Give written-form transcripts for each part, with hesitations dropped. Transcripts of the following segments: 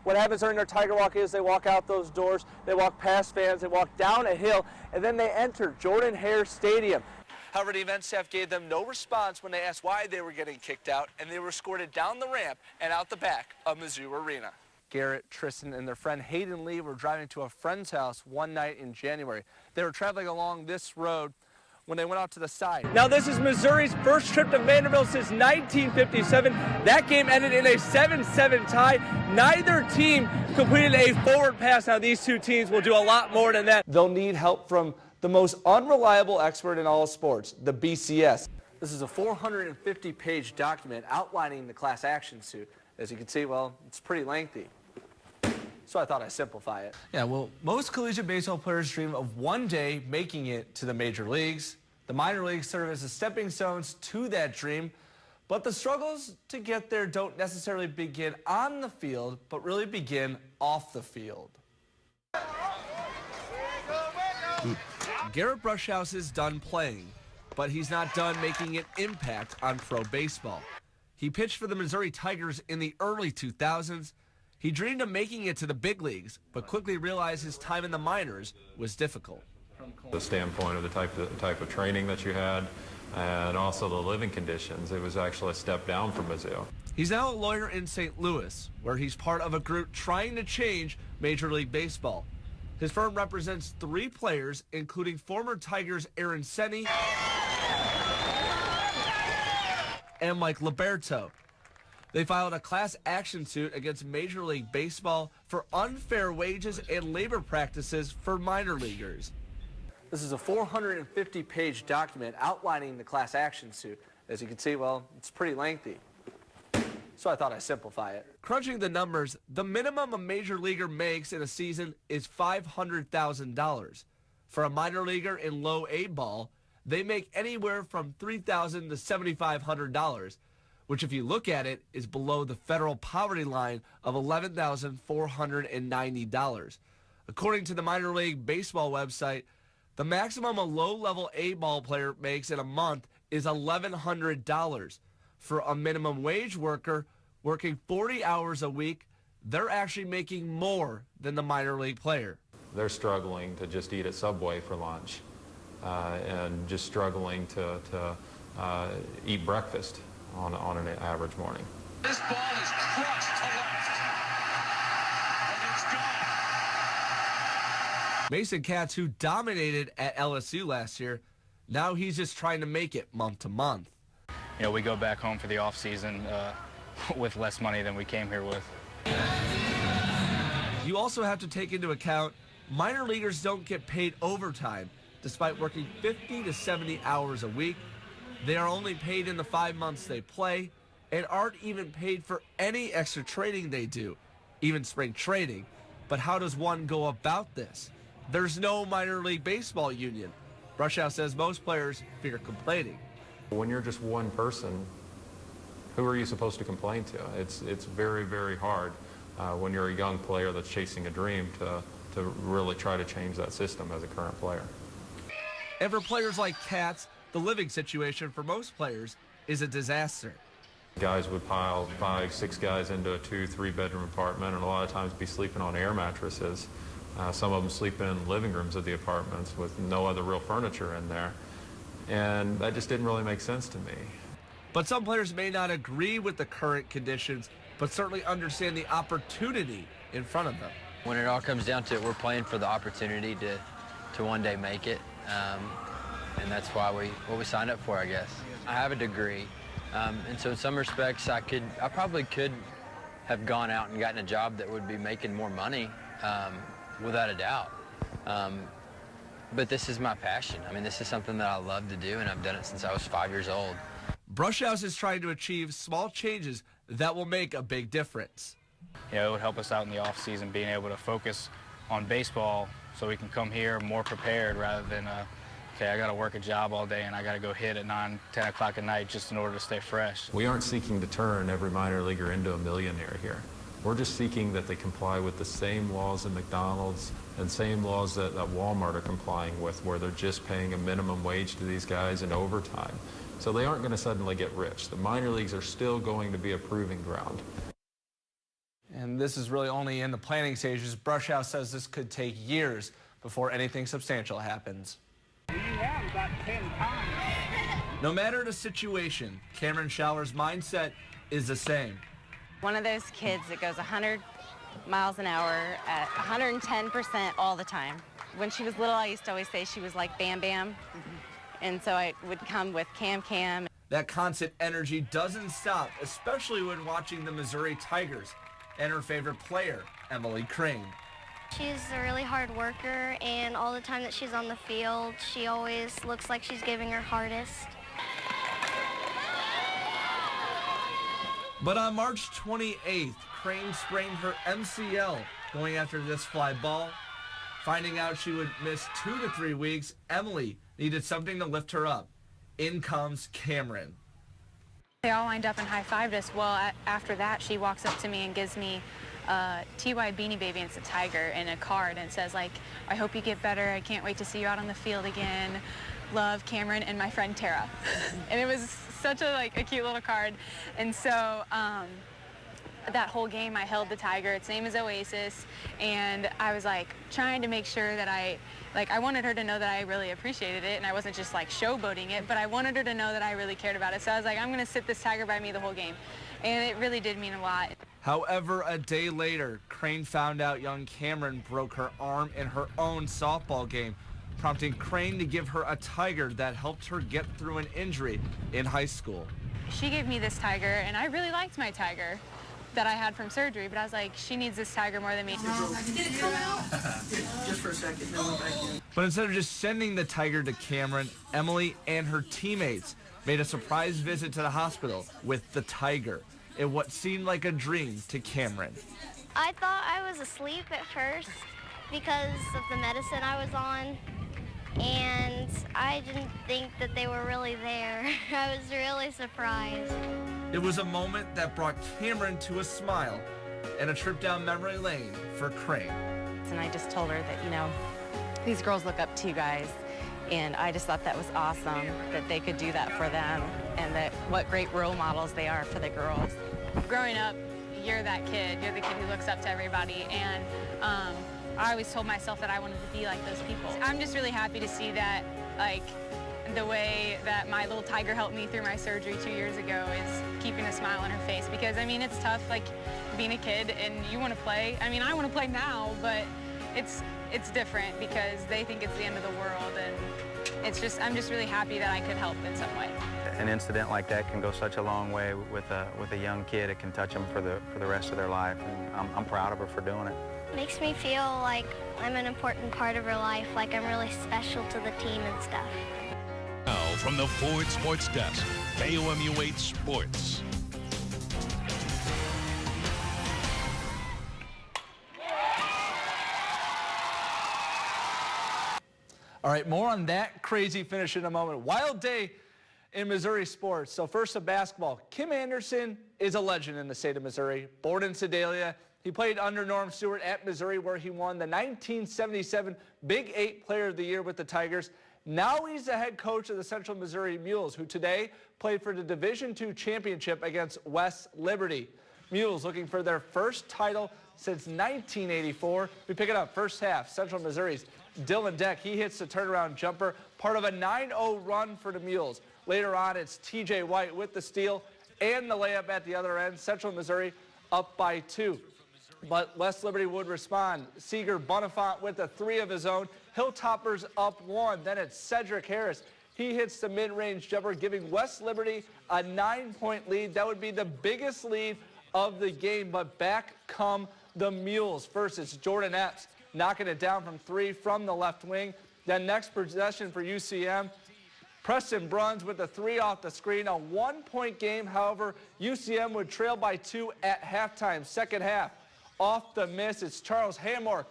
What happens during their Tiger Walk is they walk out those doors, they walk past fans, they walk down a hill, and then they enter Jordan-Hare Stadium. However, the event staff gave them no response when they asked why they were getting kicked out, and they were escorted down the ramp and out the back of Mizzou Arena. Garrett, Tristan, and their friend Hayden Lee were driving to a friend's house one night in January. They were traveling along this road when they went out to the side. Now, this is Missouri's first trip to Vanderbilt since 1957. That game ended in a 7-7 tie. Neither team completed a forward pass. Now, these two teams will do a lot more than that. They'll need help from the most unreliable expert in all of sports, the BCS. This is a 450-page document outlining the class action suit. As you can see, well, it's pretty lengthy. So I thought I'd simplify it. Yeah, well, most collegiate baseball players dream of one day making it to the major leagues. The minor leagues serve as the stepping stones to that dream. But the struggles to get there don't necessarily begin on the field, but really begin off the field. Garrett Brushhouse is done playing, but he's not done making an impact on pro baseball. He pitched for the Missouri Tigers in the early 2000s. He dreamed of making it to the big leagues, but quickly realized his time in the minors was difficult. The standpoint of the type of training that you had, and also the living conditions, it was actually a step down from Mizzou. He's now a lawyer in St. Louis, where he's part of a group trying to change Major League Baseball. His firm represents 3 players, including former Tigers Aaron Senni and Mike Liberto. They filed a class action suit against Major League Baseball for unfair wages and labor practices for minor leaguers. This is a 450-page document outlining the class action suit. As you can see, well, it's pretty lengthy. So I thought I'd simplify it. Crunching the numbers, the minimum a major leaguer makes in a season is $500,000. For a minor leaguer in low A ball, they make anywhere from $3,000 to $7,500, which if you look at it is below the federal poverty line of $11,490. According to the minor league baseball website, the maximum a low-level A ball player makes in a month is $1,100. For a minimum wage worker working 40 hours a week, they're actually making more than the minor league player. They're struggling to just eat at Subway for lunch and just struggling to eat breakfast on an average morning. This ball is crushed to left, and it's gone. Mason Katz, who dominated at LSU last year, now he's just trying to make it month to month. You know, we go back home for the off season with less money than we came here with. You also have to take into account minor leaguers don't get paid overtime. Despite working 50 to 70 hours a week, they are only paid in the 5 months they play and aren't even paid for any extra training they do, even spring training. But how does one go about this? There's no minor league baseball union. Brushhouse says most players fear complaining. When you're just one person, who are you supposed to complain to? It's very, very hard when you're a young player that's chasing a dream to really try to change that system as a current player. And for players like Katz, the living situation for most players is a disaster. Guys would pile 5, 6 guys into a 2-3 bedroom apartment and a lot of times be sleeping on air mattresses. Some of them sleep in living rooms of the apartments with no other real furniture in there. And that just didn't really make sense to me. But some players may not agree with the current conditions, but certainly understand the opportunity in front of them. When it all comes down to it, we're playing for the opportunity to one day make it. And that's why what we signed up for, I guess. I have a degree, and so in some respects, I probably could have gone out and gotten a job that would be making more money, without a doubt. But this is my passion. I mean, this is something that I love to do, and I've done it since I was 5 years old. Brushhouse is trying to achieve small changes that will make a big difference. You know, it would help us out in the off season, being able to focus on baseball so we can come here more prepared rather than, okay, I got to work a job all day and I got to go hit at 9, 10 o'clock at night just in order to stay fresh. We aren't seeking to turn every minor leaguer into a millionaire here. We're just seeking that they comply with the same laws at McDonald's and same laws that Walmart are complying with, where they're just paying a minimum wage to these guys in overtime. So they aren't going to suddenly get rich. The minor leagues are still going to be a proving ground. And this is really only in the planning stages. Brush House says this could take years before anything substantial happens. You have about 10 times. No matter the situation, Cameron Shower's mindset is the same. One of those kids that goes 100 miles an hour at 110% all the time. When she was little, I used to always say she was like Bam Bam. And so I would come with Cam Cam. That constant energy doesn't stop, especially when watching the Missouri Tigers and her favorite player, Emily Crane. She's a really hard worker, and all the time that she's on the field, she always looks like she's giving her hardest. But on March 28th, Crane sprained her MCL going after this fly ball. Finding out she would miss 2 to 3 weeks, Emily needed something to lift her up. In comes Cameron. They all lined up and high-fived us. Well, after that, she walks up to me and gives me a TY Beanie Baby, and it's a tiger, and a card, and it says, like, I hope you get better. I can't wait to see you out on the field again. Love, Cameron, and my friend Tara. And it was such a cute little card. And so that whole game, I held the tiger. Its name is Oasis, and I was trying to make sure that I wanted her to know that I really appreciated it, and I wasn't just showboating it, but I wanted her to know that I really cared about it. So I was like, I'm gonna sit this tiger by me the whole game. And it really did mean a lot. However, a day later, Crane found out young Cameron broke her arm in her own softball game, prompting Crane to give her a tiger that helped her get through an injury in high school. She gave me this tiger, and I really liked my tiger that I had from surgery, but I was like, she needs this tiger more than me. Did it come out? Just for a second, then went back in. But instead of just sending the tiger to Cameron, Emily and her teammates made a surprise visit to the hospital with the tiger in what seemed like a dream to Cameron. I thought I was asleep at first because of the medicine I was on, and I didn't think that they were really there. I was really surprised. It was a moment that brought Cameron to a smile and a trip down memory lane for Crane. And I just told her that, these girls look up to you guys. And I just thought that was awesome that they could do that for them, and that what great role models they are for the girls. Growing up, you're that kid. You're the kid who looks up to everybody. And I always told myself that I wanted to be like those people. I'm just really happy to see that, the way that my little tiger helped me through my surgery 2 years ago is keeping a smile on her face. Because, it's tough, being a kid and you want to play. I want to play now, but it's different because they think it's the end of the world, and I'm just really happy that I could help in some way. An incident like that can go such a long way with a young kid. It can touch them for the rest of their life, and I'm proud of her for doing it. Makes me feel like I'm an important part of her life, like I'm really special to the team and stuff. Now from the Ford Sports Desk, KOMU8 Sports. All right, more on that crazy finish in a moment. Wild day in Missouri sports. So first to basketball. Kim Anderson is a legend in the state of Missouri. Born in Sedalia, he played under Norm Stewart at Missouri, where he won the 1977 Big 8 Player of the Year with the Tigers. Now he's the head coach of the Central Missouri Mules, who today played for the Division II championship against West Liberty. Mules looking for their first title since 1984. We pick it up first half. Central Missouri's Dylan Deck, he hits the turnaround jumper, part of a 9-0 run for the Mules. Later on, it's TJ White with the steal and the layup at the other end. Central Missouri up by 2. But West Liberty would respond. Seeger Bonifant with a 3 of his own. Hilltoppers up 1. Then it's Cedric Harris. He hits the mid-range jumper, giving West Liberty a 9-point lead. That would be the biggest lead of the game, but back come the Mules. First, it's Jordan Epps knocking it down from 3 from the left wing. Then next possession for UCM, Preston Bruns with the 3 off the screen. A 1-point game, however, UCM would trail by 2 at halftime. Second half, off the miss, it's Charles Hamork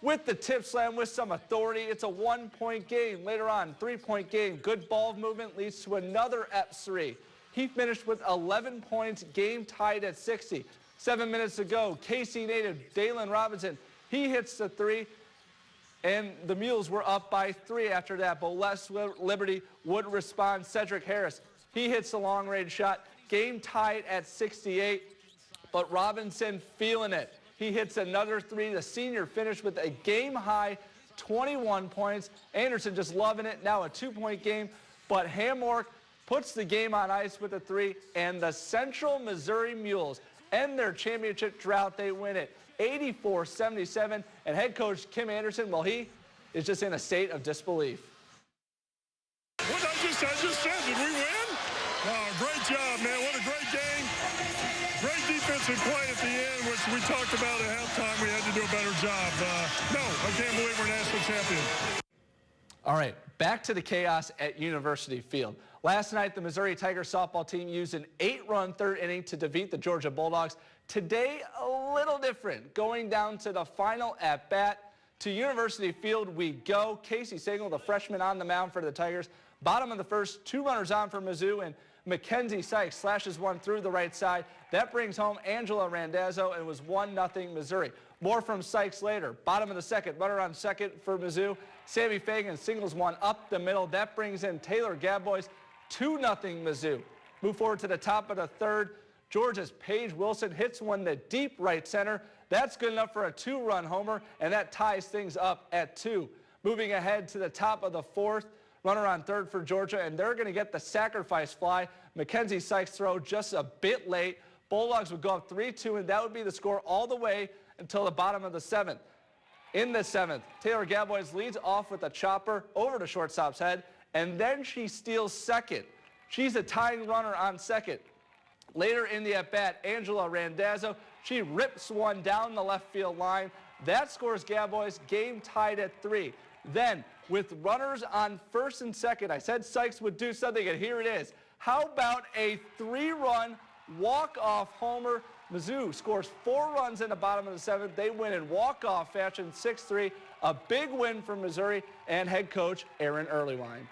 with the tip slam with some authority. It's a 1-point game. Later on, 3-point game. Good ball movement leads to another Epps 3. He finished with 11 points, game tied at 60. 7 minutes ago, KC native Dalen Robinson, he hits the 3, and the Mules were up by 3 after that, but West Liberty would respond. Cedric Harris, he hits the long-range shot, game tied at 68. but Robinson feeling it. He hits another three. The senior finished with a game-high 21 points. Anderson just loving it. Now a 2-point game, but Hamork puts the game on ice with a three, and the Central Missouri Mules end their championship drought. They win it 84-77, and head coach Kim Anderson, well, he is just in a state of disbelief. What I just said, did we win? Oh, great job, man. What a great game. Great defensive play at the end, which we talked about at halftime. We had to do a better job. No, I can't believe we're national champion. All right, back to the chaos at University Field. Last night, the Missouri Tigers softball team used an 8-run third inning to defeat the Georgia Bulldogs. Today, a little different. Going down to the final at-bat. To University Field we go. Casey Sagal, the freshman, on the mound for the Tigers. Bottom of the first, 2 runners on for Mizzou, and Mackenzie Sykes slashes one through the right side. That brings home Angela Randazzo, and it was 1-0 Missouri. More from Sykes later. Bottom of the second, runner on second for Mizzou. Sammy Fagan singles one up the middle. That brings in Taylor Gadbois, 2-0 Mizzou. Move forward to the top of the third. Georgia's Paige Wilson hits one to deep right center. That's good enough for a 2-run homer, and that ties things up at 2. Moving ahead to the top of the fourth, runner on third for Georgia, and they're going to get the sacrifice fly. Mackenzie Sykes' throw just a bit late. Bulldogs would go up 3-2, and that would be the score all the way until the bottom of the seventh. In the seventh, Taylor Gadbois leads off with a chopper over to shortstop's head, and then she steals second. She's a tying runner on second. Later in the at-bat, Angela Randazzo, she rips one down the left field line. That scores Gadbois, game tied at 3. Then, with runners on first and second, I said Sykes would do something, and here it is. How about a 3-run walk-off homer? Mizzou scores 4 runs in the bottom of the seventh. They win in walk-off fashion, 6-3. A big win for Missouri and head coach Aaron Earlywine.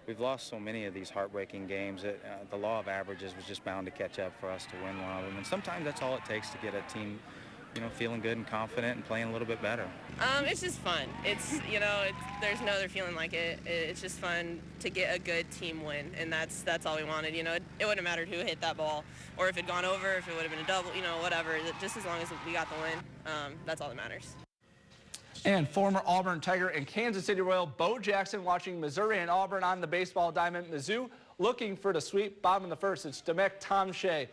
We've lost so many of these heartbreaking games that the law of averages was just bound to catch up for us to win one of them. And sometimes that's all it takes to get a team, feeling good and confident and playing a little bit better. It's just fun. It's, there's no other feeling like it. It's just fun to get a good team win, and that's all we wanted. It wouldn't have mattered who hit that ball or if it had gone over, if it would have been a double, whatever. Just as long as we got the win, that's all that matters. And former Auburn Tiger and Kansas City Royal Bo Jackson watching Missouri and Auburn on the baseball diamond. Mizzou looking for the sweep. Bottom of the first, it's Demek Tomshay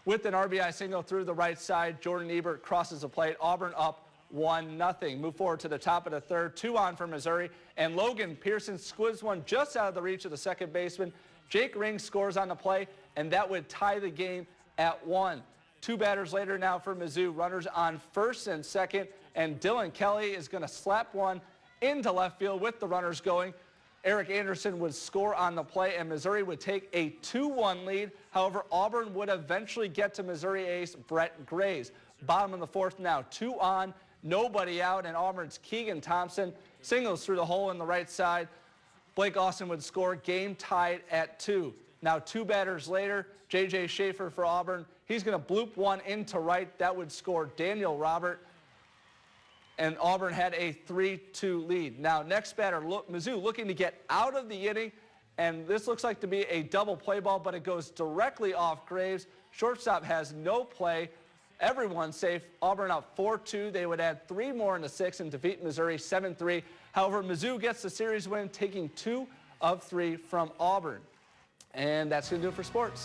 with an RBI single through the right side. Jordan Ebert crosses the plate. Auburn up 1-0. Move forward to the top of the third. 2 on for Missouri. And Logan Pearson squibs one just out of the reach of the second baseman. Jake Ring scores on the play, and that would tie the game at 1. 2 batters later now for Mizzou. Runners on first and second. And Dylan Kelly is going to slap one into left field with the runners going. Eric Anderson would score on the play, and Missouri would take a 2-1 lead. However, Auburn would eventually get to Missouri ace Brett Graves. Bottom of the fourth now, 2 on, nobody out, and Auburn's Keegan Thompson singles through the hole in the right side. Blake Austin would score, game tied at 2. Now 2 batters later, J.J. Schaefer for Auburn. He's going to bloop one into right. That would score Daniel Robert. And Auburn had a 3-2 lead. Now, next batter, Mizzou looking to get out of the inning, and this looks like to be a double play ball, but it goes directly off Graves. Shortstop has no play. Everyone's safe. Auburn up 4-2. They would add 3 more in the 6th and defeat Missouri 7-3. However, Mizzou gets the series win, taking 2 of 3 from Auburn. And that's going to do it for sports.